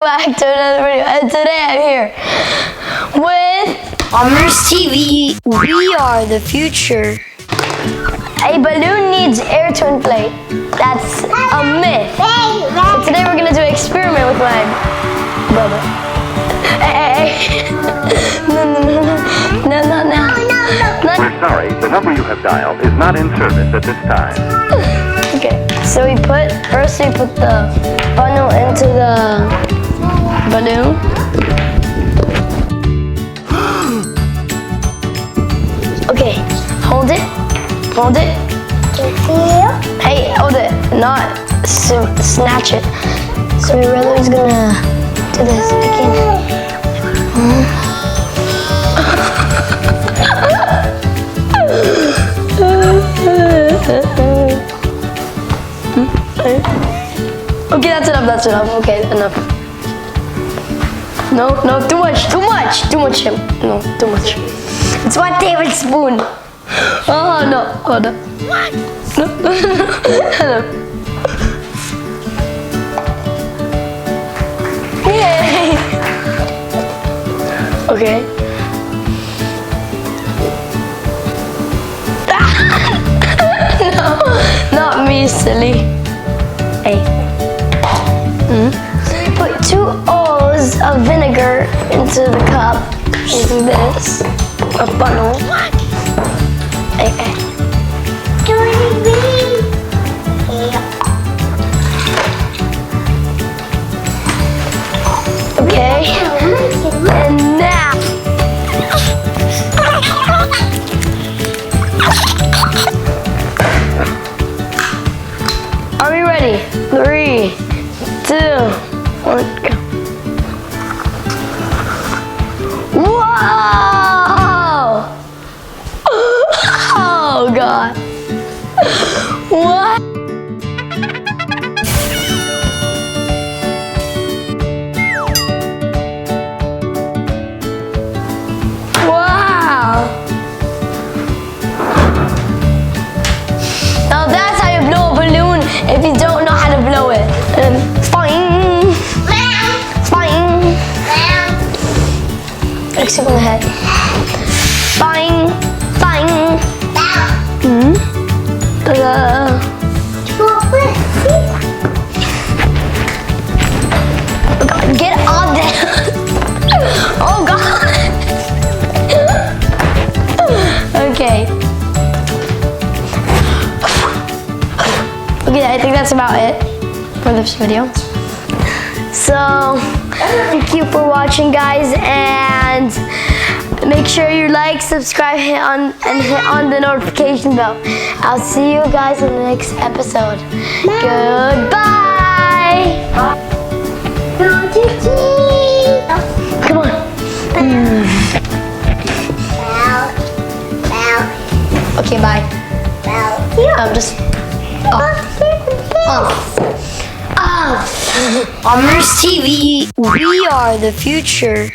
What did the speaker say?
Back to another video, and today I'm here with Amers TV. We are the future. A balloon needs air to inflate. That's a myth. So today we're gonna do an experiment with my brother. Hey. No. We're sorry, the number you have dialed is not in service at this time. Okay, so first we put the funnel into the balloon. Okay, hold it. Hey, hold it, not snatch it. So my brother's gonna do this again. Okay, that's enough. Okay, enough. No, too much. No, too much. It's 1 tablespoon. Oh, no. What? No. Yay. Okay. No, not me, silly. Hey. So we put 2 O's of vinegar into the cup using this, a funnel. What? Hey. Okay. And now. Are we ready? 3, 2, 1, go. Whoa! Oh God! What? Wow! Now that's how you blow a balloon if you don't know how to blow it. Spine. Except on the head. Spine. Get on there. Oh God. Okay. Okay, I think that's about it for this video. So, thank you for watching, guys, and make sure you like, subscribe, hit on the notification bell. I'll see you guys in the next episode. Goodbye. Come on. Okay, bye. I'm just off. Amers TV. We are the future.